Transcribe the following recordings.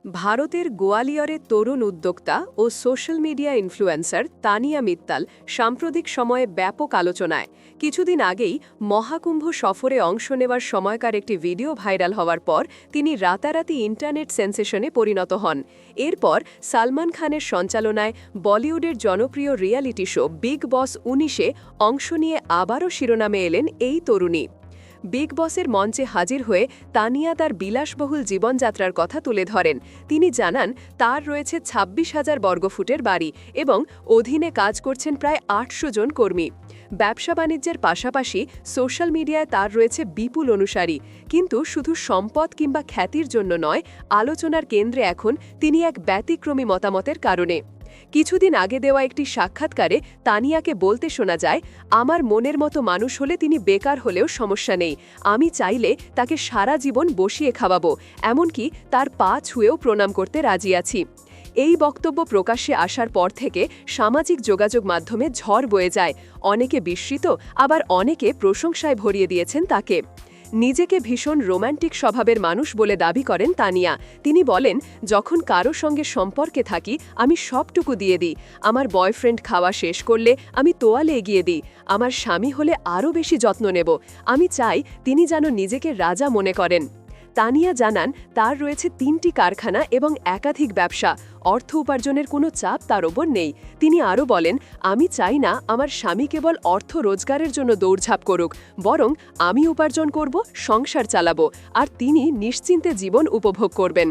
ভারতের গোয়ালিয়রের তরুণ উদ্যোক্তা ও social media influencer Tania Mittal সাম্প্রতিক সময়ে ব্যাপক আলোচনায়। কিছুদিন আগেই মহাকুম্ভ সফরে অংশ নেওয়ার সময়কার একটি ভিডিও ভাইরাল হওয়ার পর তিনি রাতারাতি ইন্টারনেট সেন্সেশনে পরিণত হন। এরপর সালমান খানের সঞ্চালনায় বলিউডের জনপ্রিয় রিয়ালিটি শো বিগ বস ১৯-এ অংশ নিয়ে আবারও শিরোনামে এলেন এই তরুণী। বিগ বসের মঞ্চে হাজির হয়ে তানিয়া তার বিলাসবহুল জীবনযাত্রার কথা তুলে ধরেন। তিনি জানান তার রয়েছে ২৬,০০০ বর্গফুটের বাড়ি এবং অধীনে কাজ করছেন প্রায় ৮০০ জন কর্মী। ব্যবসা বাণিজ্যের পাশাপাশি সোশ্যাল মিডিয়ায় তার রয়েছে বিপুল অনুসারী। কিন্তু শুধু সম্পদ কিংবা খ্যাতির জন্য নয়, আলোচনার কেন্দ্রে এখন তিনি এক ব্যতিক্রমী মতামতের কারণে। কিছুদিন আগে দেওয়া একটি সাক্ষাৎকারে তানিয়াকে বলতে শোনা যায়, আমার মনের মতো মানুষ হলে তিনি বেকার হলেও সমস্যা নেই, আমি চাইলে তাকে সারা জীবন বসিয়ে খাওয়াবো, এমনকি তার পা ছুঁয়েও প্রণাম করতে রাজি আছি। এই বক্তব্য প্রকাশ্যে আসার পর থেকে সামাজিক যোগাযোগ মাধ্যমে ঝড় বয়ে যায়। অনেকে বিস্মিত, আবার অনেকে প্রশংসায় ভরিয়ে দিয়েছেন তাকে। নিজেকে ভীষণ রোম্যান্টিক স্বভাবের মানুষ বলে দাবি করেন তানিয়া। তিনি বলেন, যখন কারো সঙ্গে সম্পর্কে থাকি আমি সবটুকু দিয়ে দিই। আমার বয়ফ্রেন্ড খাওয়া শেষ করলে আমি তোয়ালে এগিয়ে দিই। আমার স্বামী হলে আরও বেশি যত্ন নেব। আমি চাই তিনি যেন নিজেকে রাজা মনে করেন। তানিয়া জানান তার রয়েছে ৩টি কারখানা এবং একাধিক ব্যবসা। অর্থ উপার্জনের কোনো চাপ তার ওপর নেই। তিনি আরও বলেন, আমি চাই না আমার স্বামী কেবল অর্থ রোজগারের জন্য দৌড়ঝাঁপ করুক, বরং আমি উপার্জন করব, সংসার চালাবো, আর তিনি নিশ্চিন্তে জীবন উপভোগ করবেন।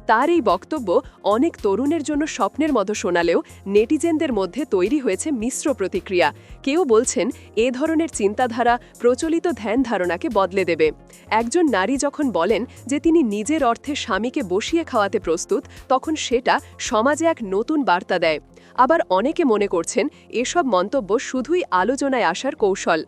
তার এই বক্তব্য অনেক তরুণের জন্য স্বপ্নের মতো শোনালেও নেটিজেনদের মধ্যে তৈরি হয়েছে মিশ্র প্রতিক্রিয়া। কেউ বলছেন এ ধরনের চিন্তাধারা প্রচলিত ধ্যান ধারণাকে বদলে দেবে। একজন নারী যখন বলেন যে তিনি নিজের অর্থে স্বামীকে বসিয়ে খাওয়াতে প্রস্তুত, তখন সেটা সমাজে এক নতুন বার্তা দেয়। আবার অনেকে মনে করছেন এসব মন্তব্য শুধুই আলোচনায় আসার কৌশল।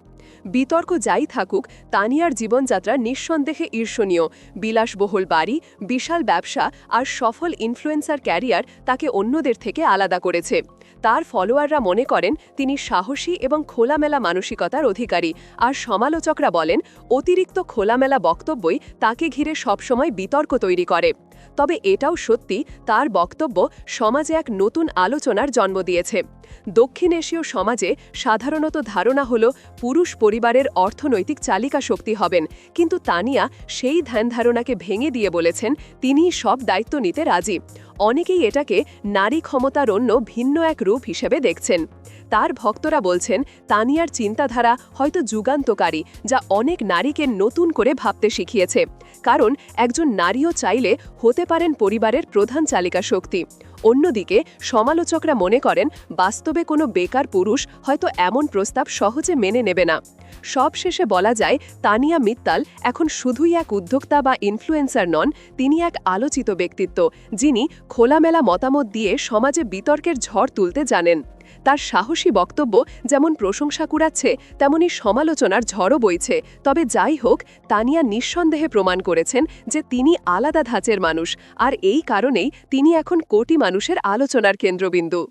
বিতর্ক যাই থাকুক, তানিয়ার জীবনযাত্রা নিঃসন্দেহে ঈর্ষণীয়। বিলাসবহুল বাড়ি, বিশাল ব্যবসা আর সফল ইনফ্লুয়েন্সার ক্যারিয়ার তাকে অন্যদের থেকে আলাদা করেছে। তার ফলোয়াররা মনে করেন তিনি সাহসী এবং খোলামেলা মানসিকতার অধিকারী, আর সমালোচকরা বলেন অতিরিক্ত খোলামেলা বক্তব্যই তাকে ঘিরে সবসময় বিতর্ক তৈরি করে। তবে এটাও সত্যি, তার বক্তব্য সমাজে এক নতুন আলোচনার জন্ম দিয়েছে। দক্ষিণ এশীয় সমাজে সাধারণত ধারণা হল পুরুষ পরিবারের অর্থনৈতিক চালিকা শক্তি হবেন, কিন্তু তানিয়া সেই ধ্যান ধারণাকে ভেঙে দিয়ে বলেছেন তিনি সব দায়িত্ব নিতে রাজি। অনেকেই এটাকে নারী ক্ষমতার অন্য ভিন্ন এক রূপ হিসেবে দেখছেন। তার ভক্তরা বলছেন তানিয়ার চিন্তাধারা হয়তো যুগান্তকারী, যা অনেক নারীকে নতুন করে ভাবতে শিখিয়েছে। কারণ একজন নারীও চাইলে হতে পারেন পরিবারের প্রধান চালিকা শক্তি। অন্যদিকে সমালোচকরা মনে করেন বাস্তবে কোনো বেকার পুরুষ হয়তো এমন প্রস্তাব সহজে মেনে নেবে না। সবশেষে বলা যায়, তানিয়া মিত্তাল এখন শুধুই এক উদ্যোক্তা বা ইনফ্লুয়েন্সার নন, তিনি এক আলোচিত ব্যক্তিত্ব, যিনি খোলামেলা মতামত দিয়ে সমাজে বিতর্কের ঝড় তুলতে জানেন। তার সাহসী বক্তব্য যেমন প্রশংসা কুড়াচ্ছে, তেমনি সমালোচনার ঝড়ও বইছে। তবে যাই হোক, তানিয়া নিঃসন্দেহে প্রমাণ করেছেন যে তিনি আলাদা ধাঁচের মানুষ, আর এই কারণেই তিনি এখন কোটি মানুষের আলোচনার কেন্দ্রবিন্দু।